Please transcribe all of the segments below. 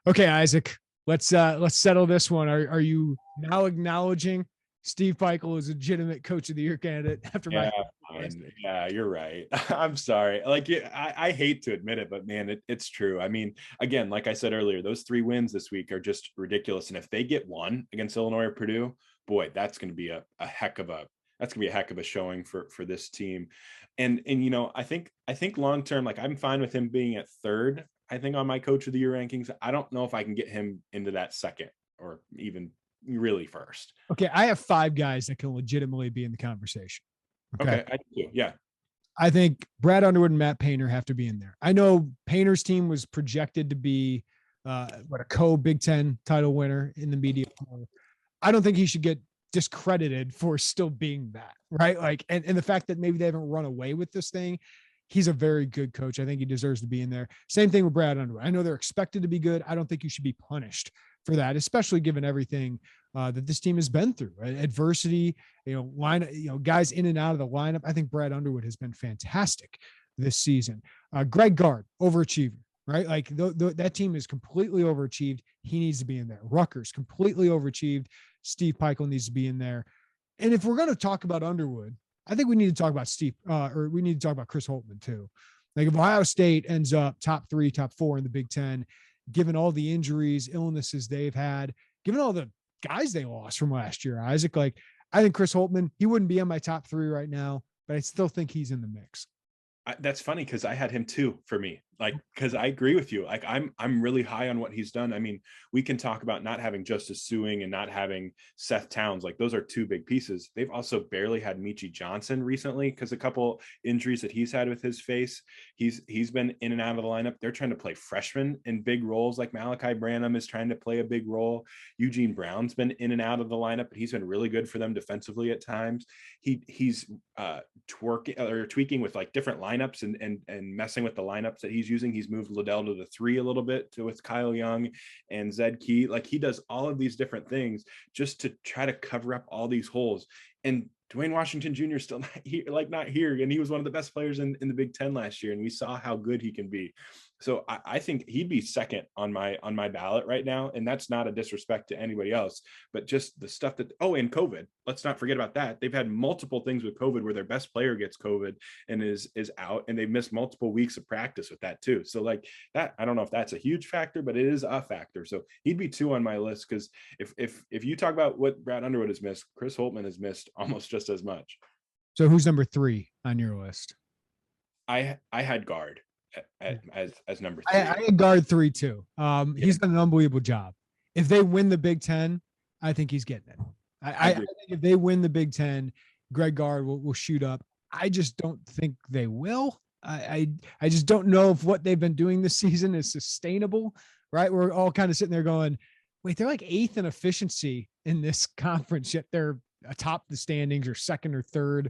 Okay, Isaac, let's settle this one. Are you now acknowledging Steve Pikel is a legitimate coach of the year candidate after my Yeah, fine. Yeah, you're right. I'm sorry. I hate to admit it, but man, it's true. I mean, again, like I said earlier, those 3 wins this week are just ridiculous. And if they get one against Illinois or Purdue, boy, that's going to be a heck of a showing for this team. And I think long term, like I'm fine with him being at third. I think on my coach of the year rankings, I don't know if I can get him into that second or even really first. Okay, I have 5 guys that can legitimately be in the conversation. Okay. Okay, I do. Yeah. I think Brad Underwood and Matt Painter have to be in there. I know Painter's team was projected to be a co-Big Ten title winner in the media. I don't think he should get discredited for still being that, right? Like, and the fact that maybe they haven't run away with this thing, he's a very good coach. I think he deserves to be in there. Same thing with Brad Underwood. I know they're expected to be good. I don't think you should be punished for that, especially given everything that this team has been through, right? Adversity, guys in and out of the lineup. I think Brad Underwood has been fantastic this season. Greg Gard, overachiever, right? Like that team is completely overachieved. He needs to be in there. Rutgers, completely overachieved. Steve Pikel needs to be in there. And if we're going to talk about Underwood, I think we need to talk about we need to talk about Chris Holtmann too. Like if Ohio State ends up top 3, top 4 in the Big Ten, given all the injuries, illnesses they've had, given all the guys they lost from last year, Isaac, like I think Chris Holtmann, he wouldn't be on my top 3 right now, but I still think he's in the mix. That's funny because I had him too for me. Like, because I agree with you. Like, I'm really high on what he's done. I mean, we can talk about not having Justice Suing and not having Seth Towns. Like, those are 2 big pieces. They've also barely had Michi Johnson recently because a couple injuries that he's had with his face. He's been in and out of the lineup. They're trying to play freshmen in big roles. Like Malachi Branham is trying to play a big role. Eugene Brown's been in and out of the lineup, but he's been really good for them defensively at times. He's tweaking with like different lineups and messing with the lineups that he's using. He's moved Liddell to the 3 a little bit with Kyle Young and Zed Key. Like he does all of these different things just to try to cover up all these holes. And Dwayne Washington Jr. is still not here. And he was one of the best players in the Big Ten last year. And we saw how good he can be. So I think he'd be second on my ballot right now. And that's not a disrespect to anybody else, but just the stuff that, and COVID, let's not forget about that. They've had multiple things with COVID where their best player gets COVID and is out, and they've missed multiple weeks of practice with that too. So like that, I don't know if that's a huge factor, but it is a factor. So he'd be 2 on my list. Cause if you talk about what Brad Underwood has missed, Chris Holtmann has missed almost just as much. So who's number 3 on your list? I had Gard as number 3. I had Gard 3 too. He's done an unbelievable job. If they win the Big Ten, I think he's getting it. I think if they win the Big Ten, Greg Gard will shoot up. I just don't think they will. I just don't know if what they've been doing this season is sustainable, right? We're all kind of sitting there going, wait, they're like 8th in efficiency in this conference, yet they're atop the standings or 2nd or 3rd.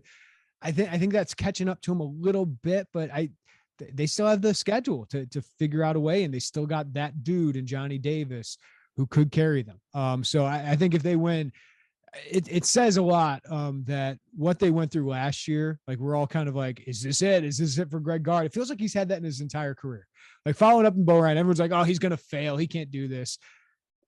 I think that's catching up to them a little bit, but they still have the schedule to figure out a way, and they still got that dude in Johnny Davis who could carry them. So I think if they win, it says a lot that what they went through last year, like we're all kind of like, is this it? Is this it for Greg Gard? It feels like he's had that in his entire career. Like following up in Bo Ryan, everyone's like, oh, he's going to fail. He can't do this.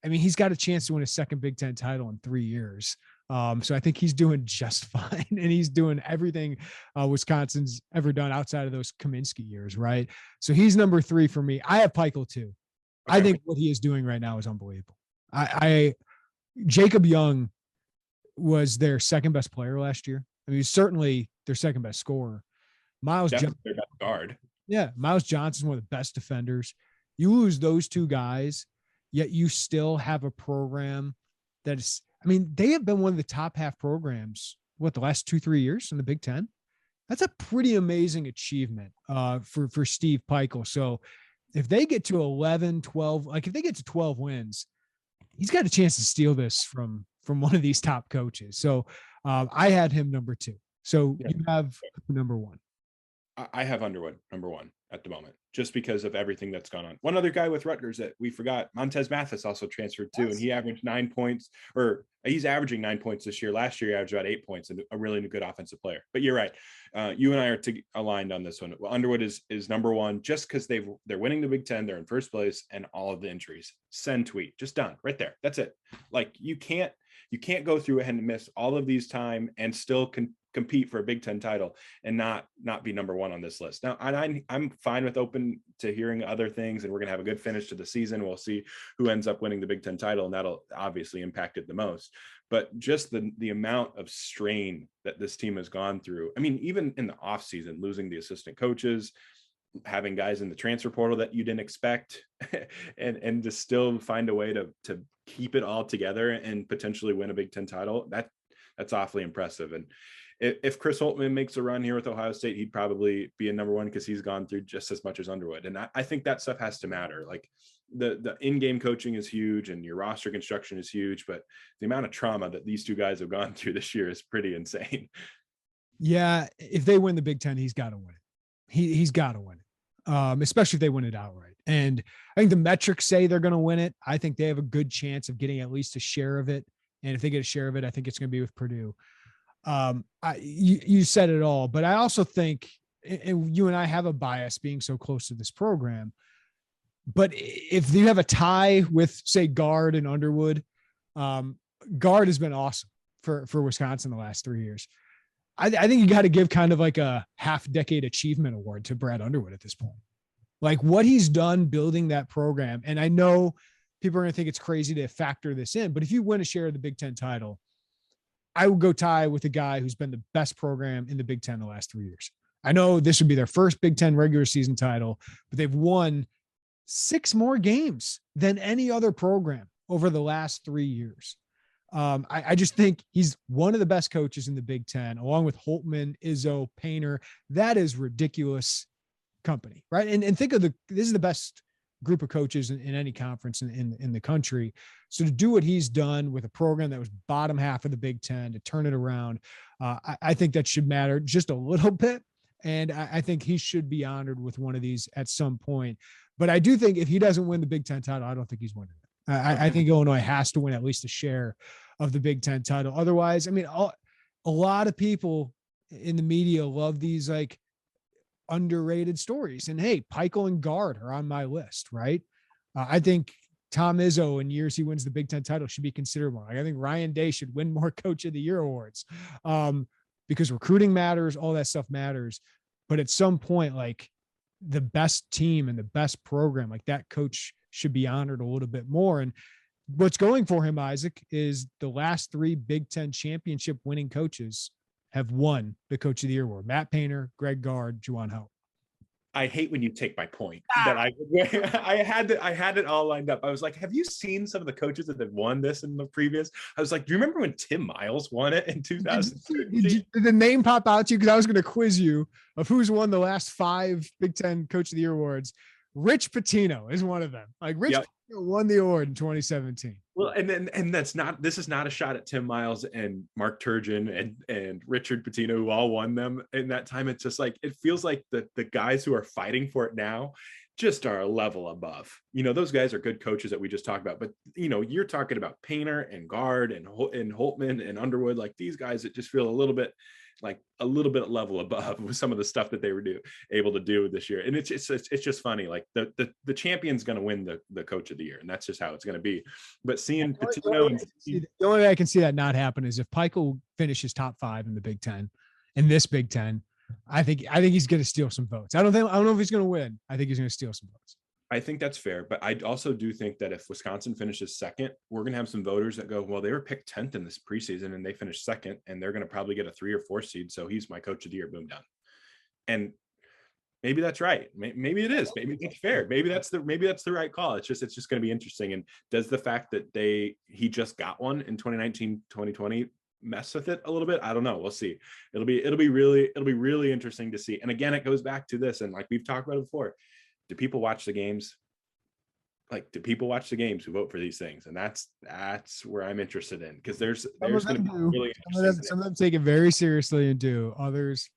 I mean, he's got a chance to win a 2nd Big Ten title in 3 years. So I think he's doing just fine, and he's doing everything Wisconsin's ever done outside of those Kaminsky years, right? So he's number 3 for me. I have Pikel too. Okay. I think what he is doing right now is unbelievable. Jacob Young was their 2nd best player last year. I mean, certainly their 2nd best scorer. Miles Johnson, their best guard. Yeah, Miles Johnson is one of the best defenders. You lose those 2 guys, yet you still have a program that is. I mean, they have been one of the top half programs, the last 2-3 years in the Big Ten. That's a pretty amazing achievement for Steve Pikel. So if they get to 11, 12, like if they get to 12 wins, he's got a chance to steal this from one of these top coaches. So I had him number 2. So you have number 1. I have Underwood number 1. at the moment, just because of everything that's gone on. One other guy with Rutgers that we forgot, Montez Mathis, also transferred too, and he averaged 9 points, or he's averaging 9 points this year. Last year he averaged about 8 points, and a really good offensive player. But you're right, you and I are aligned on this one. Well, Underwood is number one, just because they're winning the Big Ten, they're in first place, and all of the injuries. Send tweet, just done right there. That's it. Like you can't go through and miss all of these time and still compete for a Big Ten title and not be number one on this list. Now, I'm fine with open to hearing other things, and we're going to have a good finish to the season. We'll see who ends up winning the Big Ten title, and that'll obviously impact it the most. But just the amount of strain that this team has gone through. I mean, even in the offseason, losing the assistant coaches, having guys in the transfer portal that you didn't expect, and to still find a way to keep it all together and potentially win a Big Ten title, that's awfully impressive. And if Chris Holtmann makes a run here with Ohio State, he'd probably be a number one because he's gone through just as much as Underwood. And I think that stuff has to matter. Like the in-game coaching is huge and your roster construction is huge, but the amount of trauma that these two guys have gone through this year is pretty insane. Yeah. If they win the Big Ten, he's got to win it. He's got to win it, especially if they win it outright. And I think the metrics say they're going to win it. I think they have a good chance of getting at least a share of it. And if they get a share of it, I think it's going to be with Purdue. You said it all, but I also think, and you and I have a bias being so close to this program, but if you have a tie with, say, Gard and Underwood, Gard has been awesome for Wisconsin the last 3 years. I think you got to give kind of like a half-decade achievement award to Brad Underwood at this point. Like what he's done building that program. And I know people are going to think it's crazy to factor this in, but if you win a share of the Big Ten title, I would go tie with a guy who's been the best program in the Big Ten the last 3 years. I know this would be their first Big Ten regular season title, but they've won 6 more games than any other program over the last 3 years. I just think he's one of the best coaches in the Big Ten, along with Holtmann, Izzo, Painter. That is ridiculous company, right? And think of this is the best group of coaches in any conference in the country. So to do what he's done with a program that was bottom half of the Big Ten, to turn it around, I think that should matter just a little bit. And I think he should be honored with one of these at some point. But I do think if he doesn't win the Big Ten title, I don't think he's winning it. I think Illinois has to win at least a share of the Big Ten title. Otherwise, I mean, a lot of people in the media love these like underrated stories. And hey, Pikel and Gard are on my list, right? I think Tom Izzo, in years he wins the Big Ten title, should be considered one. Like, I think Ryan Day should win more Coach of the Year awards because recruiting matters, all that stuff matters. But at some point, like the best team and the best program, like that coach should be honored a little bit more. And what's going for him, Isaac, is the last 3 Big Ten championship winning coaches have won the Coach of the Year award. Matt Painter, Greg Gard, Juwan Howard. I hate when you take my point that I had it all lined up. I was like, have you seen some of the coaches that have won this in the previous? I was like, do you remember when Tim Miles won it in 2013? Did the name pop out to you? Because I was going to quiz you of who's won the last 5 Big Ten Coach of the Year awards. Rich Pitino is one of them. Like Rich Pitino won the award in 2017. Well, and this is not a shot at Tim Miles and Mark Turgeon and Richard Pitino, who all won them in that time. It's just like, it feels like the guys who are fighting for it now just are a level above. You know, those guys are good coaches that we just talked about, but you know, you're talking about Painter and Gard and Holtmann and Underwood, like these guys that just feel a little bit level above with some of the stuff that they were able to do this year. And it's just funny. Like the champion's going to win the Coach of the Year, and that's just how it's going to be. But seeing Pitino, the only way I can see that not happen is if Pikel finishes top 5 in the Big Ten, in this Big Ten, I think he's going to steal some votes. I don't know if he's going to win. I think he's going to steal some votes. I think that's fair, but I also do think that if Wisconsin finishes second, we're going to have some voters that go, well, they were picked 10th in this preseason and they finished second, and they're going to probably get a 3 or 4 seed. So he's my Coach of the Year, boom, done. And maybe that's right. Maybe it is. Maybe that's fair. Maybe that's the right call. It's just going to be interesting. And does the fact that he just got one in 2019, 2020 mess with it a little bit? I don't know. We'll see. It'll be really interesting to see. And again, it goes back to this. And like we've talked about it before, do people watch the games? Like, do people watch the games who vote for these things? And that's where I'm interested in, because there's going to be really some of them take it very seriously and do. Others